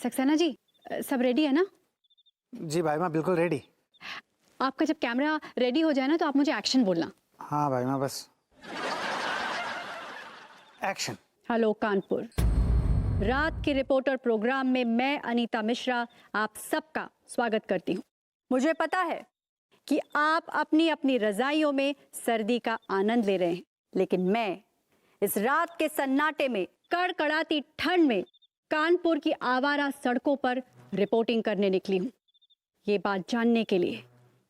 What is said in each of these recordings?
सक्सेना जी, सब रेडी है ना? जी भाई माँ बिल्कुल रेडी। आपका जब कैमरा रेडी हो जाए ना तो आप मुझे एक्शन बोलना। हाँ भाई माँ बस एक्शन। हेलो कानपुर, रात के रिपोर्टर प्रोग्राम में मैं अनीता मिश्रा आप सबका स्वागत करती हूँ। मुझे पता है कि आप अपनी अपनी रजाइयों में सर्दी का आनंद ले रहे हैं, लेकिन मैं इस रात के सन्नाटे में कड़कड़ाती ठंड में कानपुर की आवारा सड़कों पर रिपोर्टिंग करने निकली हूँ। ये बात जानने के लिए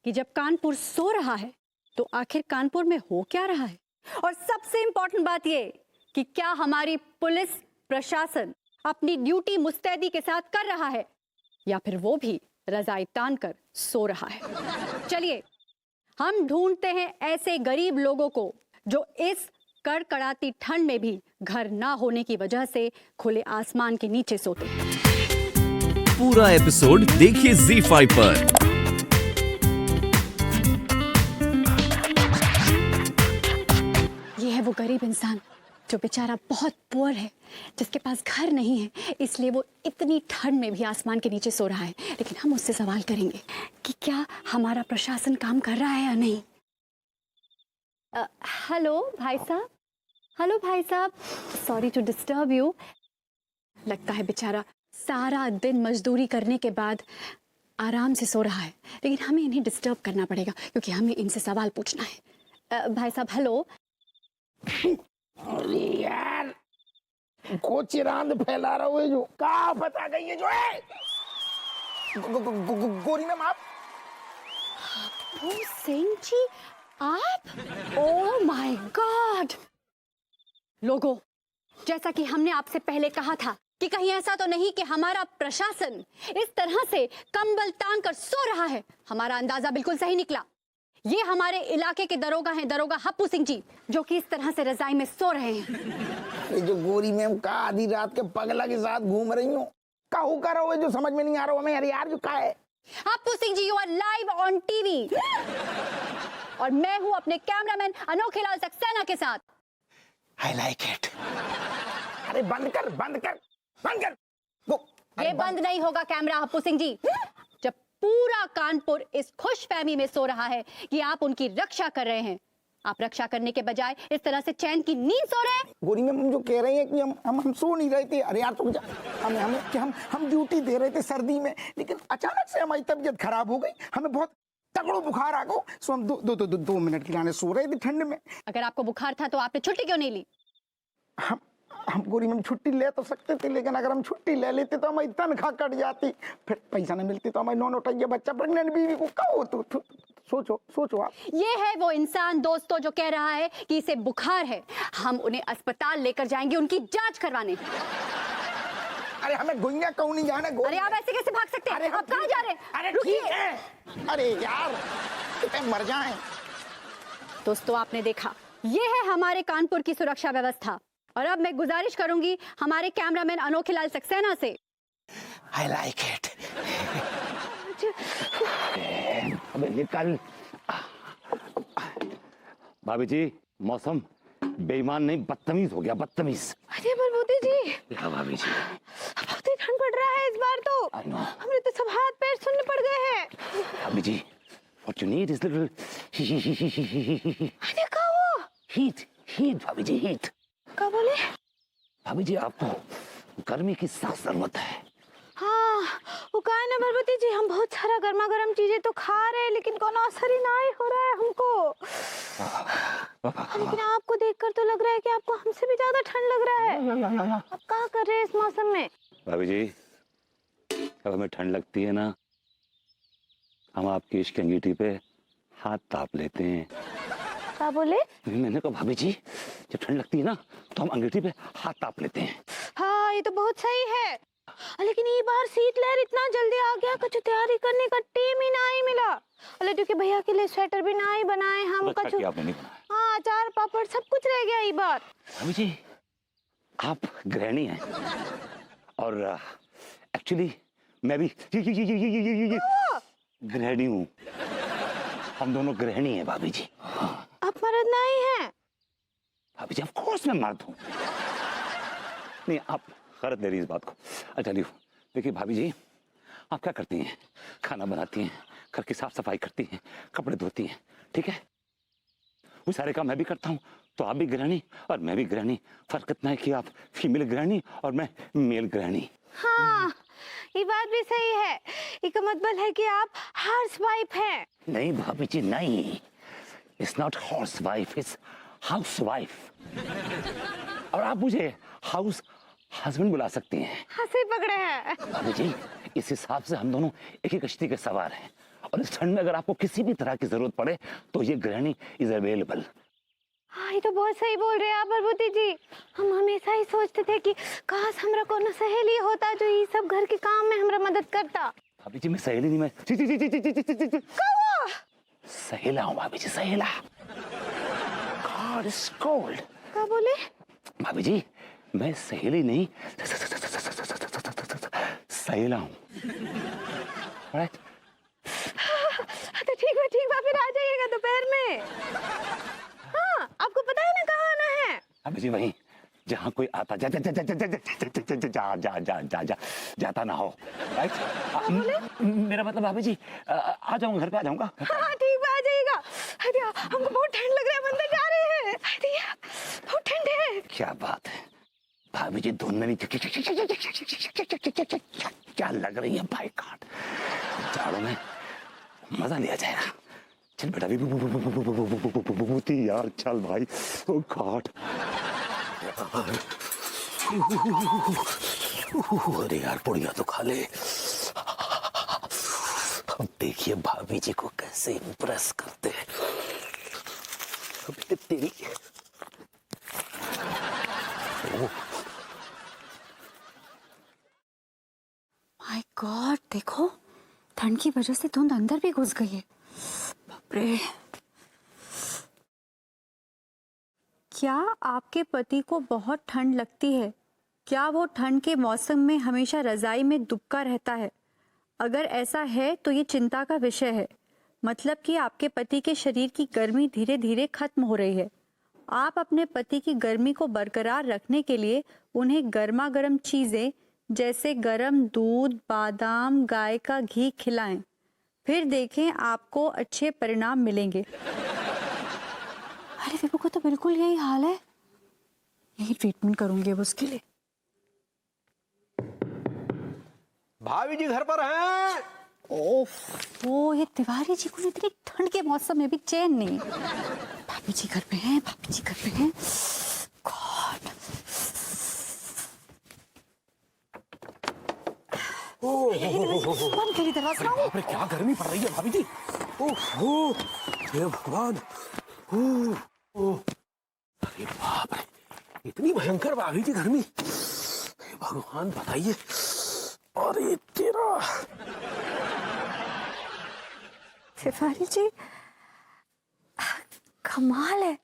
कि जब कानपुर सो रहा है तो आखिर कानपुर में हो क्या रहा है, और सबसे इंपॉर्टेंट बात ये कि क्या हमारी पुलिस प्रशासन अपनी ड्यूटी मुस्तैदी के साथ कर रहा है या फिर वो भी रजाई तान कर सो रहा है। चलिए हम ढूंढते हैं ऐसे गरीब लोगों को जो इस कड़कड़ाती ठंड में भी घर ना होने की वजह से खुले आसमान के नीचे सोते हैं। पूरा एपिसोड देखिए ZEE5 पर। ये है वो गरीब इंसान जो बेचारा बहुत पुअर है, जिसके पास घर नहीं है, इसलिए वो इतनी ठंड में भी आसमान के नीचे सो रहा है। लेकिन हम उससे सवाल करेंगे कि क्या हमारा प्रशासन काम कर रहा है या नहीं। हेलो भाई साहब, हेलो भाई साहब, सॉरी टू डिस्टर्ब यू। लगता है बेचारा सारा दिन मजदूरी करने के बाद आराम से सो रहा है, लेकिन हमें इन्हें डिस्टर्ब करना पड़ेगा क्योंकि हमें इनसे सवाल पूछना है। भाई साहब हेलो। अरे यार को चिरांद फैला रहा है जो कहाँ बता गई है जो है गोरी मैम आप सिंह जी आप? Oh my God. लोगों, जैसा कि हमने आपसे पहले कहा था कि कहीं ऐसा तो नहीं कि हमारा प्रशासन इस तरह से कंबल तान कर सो रहा है। हमारा अंदाजा बिल्कुल सही निकला। ये हमारे इलाके के दरोगा हैं, दरोगा हप्पू सिंह जी, जो कि इस तरह से रजाई में सो रहे हैं। ये जो गोरी मैम का आधी रात के पगला के साथ घूम रही हूँ काहू कर रहा हो जो समझ में नहीं आ रहा हमें। अरे यार जो का है Happu Singh ji, you are live on TV और मैं हूँ अपने कैमरामैन अनोखेलाल सक्सेना के साथ। I like it. अरे बंद कर बंद कर बंद कर। ये बंद नहीं होगा कैमरा हप्पू सिंह जी, जब पूरा कानपुर इस खुशफहमी में सो रहा है कि आप उनकी रक्षा कर रहे हैं। आप रक्षा करने के बजाय इस तरह से चैन की नींद सो रहे हैं। गोरी मैम जो कह रही है कि हम सो नहीं रहे थे। अरे यार तुम हम ड्यूटी दे रहे थे सर्दी में, लेकिन अचानक से हमारी तबीयत खराब हो गई। हमें बहुत तगड़ो बुखार आ गया, सो हम दो मिनट के लिए सो रहे थे ठंड में। अगर आपको बुखार था तो आपने छुट्टी क्यों नहीं ली? हम गोरी में छुट्टी ले तो सकते थे, लेकिन अगर हम छुट्टी ले लेते तो हमारी तनख्वाह कट जाती, फिर पैसा नहीं मिलती, तो हमारी नौनौटंगे बच्चा प्रेग्नेंट बीवी को क्या हो। तो सोचो आप। ये है वो इंसान दोस्तों जो कह रहा है कि इसे बुखार है। हम उन्हें अस्पताल लेकर जाएंगे उनकी जांच करवाने। अरे हमें गुइया क्यों नहीं जाना? अरे आप ऐसे कैसे भाग सकते हैं? आप कहाँ जा रहे हैं? अरे रुकिए। अरे यार कितने मर जाएं। दोस्तों आपने देखा, ये है हमारे कानपुर की सुरक्षा व्यवस्था। और अब मैं गुजारिश करूंगी हमारे कैमरामैन अनोखेलाल सक्सेना से। I like it। अबे निकल। भाभी जी मौसम बेईमान नहीं बदतमीज हो गया, बदतमीज। अरे बलबूती जी, क्या भाभी जी? बहुत ही ठंड पड़ रहा है इस बार तो। हमरे तो सब हाथ पैर सुनने पड़ गए हैं। भाभी जी what you need is little अरे क्या हुआ? heat भाभी जी, heat। क्या बोले? भाभी जी आपको गर्मी की सख्त जरूरत है। हाँ वो कहा है ना बलबूती जी, हम बहुत सारा गर्मा गर्म चीजें तो खा रहे हैं लेकिन कोनो असर ही ना ही हो रहा है हमको। लेकिन आपको देखकर तो लग रहा है कि आपको हमसे भी ज्यादा ठंड लग रहा है। आप क्या कर रहे हैं इस मौसम में? भाभी जी जब हमें ठंड लगती है ना, हम आपकी इश्क की अंगीठी पे हाथ ताप लेते हैं। क्या बोले? मैंने कहा भाभी जी जब ठंड लगती है ना तो हम अंगीठी पे हाथ ताप लेते हैं। हाँ ये तो बहुत सही है, लेकिन ये बार शीतलहर इतना जल्दी आ गया, कुछ तैयारी करने का टाइम ही ना ही मिला। अरे क्योंकि भैया के लिए स्वेटर भी ना ही बनाए हम। अच्छा किया आपने नहीं बनाया। हाँ अचार पापड़ सब कुछ रह गया ये बार। भाभी जी आप गृहिणी हैं और एक्चुअली मैं भी गृहिणी हूँ। हम दोनों गृहिणी हैं भाभी जी। आप मर्द नहीं हैं? भाभी जी ऑफ कोर्स मैं मर्द हूँ। नहीं आप गलत ले रही इस बात को। अच्छा लियो देखिए भाभी जी, आप क्या करती हैं? खाना बनाती हैं, घर की साफ सफाई करती हैं, कपड़े धोती हैं, ठीक है? वो सारे काम मैं भी करता हूँ, तो आप भी गृहिणी और मैं भी गृहिणी। फर्क इतना है कि आप फीमेल गृहिणी और मैं मेल गृहिणी। हाँ, ये बात भी सही है। इसका मतलब है कि आप हाउस वाइफ हैं। नहीं भाभी जी नहीं, it's not house wife, it's house wife. और आप मुझे हाउस हस्बैंड बुला सकती हैं। हंसी पकड़े हैं। भाभी जी, इस हिसाब से हम दोनों एक ही कश्ती के सवार हैं, और इस ठंड में अगर आपको किसी भी तरह की जरूरत पड़े तो ये गृहिणी इज अवेलेबल। हाँ, ये तो बहुत सही बोल रहे हैं आप प्रभुति जी। हम हमेशा ही सोचते थे कि काश हमरा कोनो सहेली होता जो ये सब घर के काम में हमरा मदद करता। भाभी जी मैं सहेली नहीं, मैं कौवा। सहेला हूँ भाभी जी, सहेला। God is cold। क्या बोले? भाभी जी मैं सहेली नहीं, सहेला हूँ। Alright? तो ठीक है, फिर आ जाइएगा दोपहर में। हाँ, आपको पता है ना कहाँ आना है? भाभी जी वहीं जहाँ कोई आता जाता ना हो। राइट? मेरा मतलब भाभी जी आ जाऊंगा, घर पे आ जाऊंगा। हाँ, ठीक है, आ जाइएगा। अरे हमको बहुत ठंड लग रहा है, अंदर जा रहे हैं। अरे बहुत ठंड है। क्या बात है भाभी जी, धुन में नहीं क्या लग रही है भाई। काट जाड़ों में मजा लिया जाएगा। चल बेटा भी यार, चल भाई। ओ गॉड, अरे यार पुड़िया तो खा ले। अब देखिए भाभी जी को कैसे इम्प्रेस करते हैं। अभी तेरी माय गॉड, देखो ठंड की वजह से धुंध अंदर भी घुस गई है। बाप रे। क्या आपके पति को बहुत ठंड लगती है? क्या वो ठंड के मौसम में हमेशा रजाई में दुबका रहता है? अगर ऐसा है तो ये चिंता का विषय है। मतलब कि आपके पति के शरीर की गर्मी धीरे धीरे खत्म हो रही है। आप अपने पति की गर्मी को बरकरार रखने के लिए उन्हें गर्मा गर्म चीज़ें जैसे गर्म दूध, बादाम, गाय का घी खिलाएं। फिर देखें आपको अच्छे परिणाम मिलेंगे। अरे विभू को तो बिल्कुल यही हाल है। यही ट्रीटमेंट करूंगी अब उसके लिए। भाभी जी घर पर हैं? ओह, ये तिवारी जी को इतनी ठंड के मौसम में भी चैन नहीं। भाभी जी घर पे हैं, भाभी जी घर पे हैं। गॉड। बंद करी दरवाजा। बाप रे, क्या गर्मी पड़ रही है भाभी जी। ओह हे भगवान। अरे बाप रे, इतनी भयंकर भाभी जी गर्मी। हे भगवान बताइए। अरे तेरा तिवारी जी कमाल है।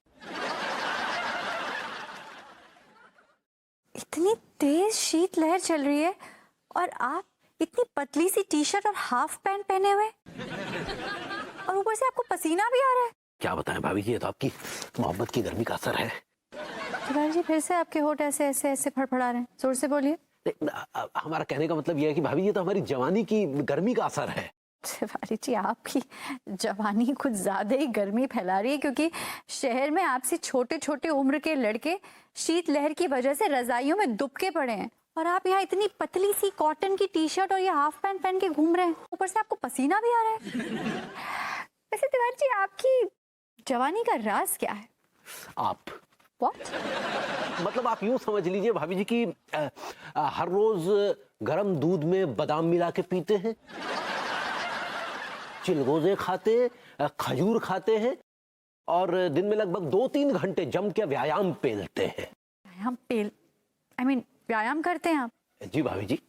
इतनी तेज शीतलहर चल रही है और आप इतनी पतली सी टी शर्ट और हाफ पैंट पहने हुए, और ऊपर से आपको पसीना भी आ रहा है। क्या बताएं भाभी जी, ये तो आपकी मोहब्बत की गर्मी का असर है। तिवारी जी फिर से आपके होंठ ऐसे ऐसे ऐसे फड़फड़ा रहे हैं। जोर से बोलिए। हमारा कहने का मतलब यह है कि भाभी ये तो हमारी जवानी की गर्मी का असर है। तिवारी जी आपकी जवानी कुछ ज्यादा ही गर्मी फैला रही है, क्योंकि शहर में आपसे छोटे छोटे उम्र के लड़के शीतलहर की वजह से रजाइयों में दुबके पड़े हैं, और आप यहाँ इतनी पतली सी कॉटन की टी शर्ट और ये हाफ पैंट पहन के घूम रहे हैं। ऊपर से आपको पसीना भी आ रहा है। वैसे तिवारी जी आपकी जवानी का राज क्या है? आप What? मतलब आप यूं समझ लीजिए भाभी जी कि हर रोज गर्म दूध में बादाम मिला के पीते हैं, चिलगोजे खाते, खजूर खाते हैं, और दिन में लगभग 2-3 घंटे जम के व्यायाम पेलते हैं। व्यायाम करते हैं आप? जी भाभी जी।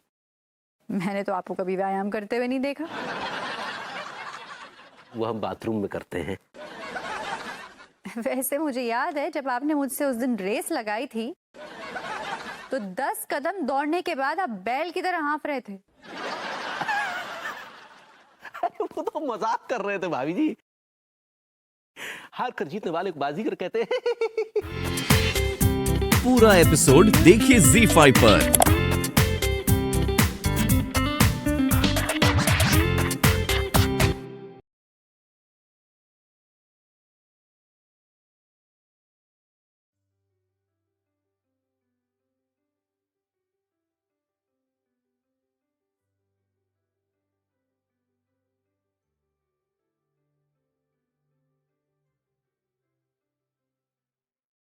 मैंने तो आपको कभी व्यायाम करते हुए नहीं देखा। वो हम बाथरूम में करते हैं। वैसे मुझे याद है जब आपने मुझसे उस दिन रेस लगाई थी तो 10 कदम दौड़ने के बाद आप बैल की तरह हाँफ रहे थे। वो तो मजाक कर रहे थे भाभी जी। हार कर जीतने वाले को बाजीगर कहते हैं। पूरा एपिसोड देखिए ZEE5 पर।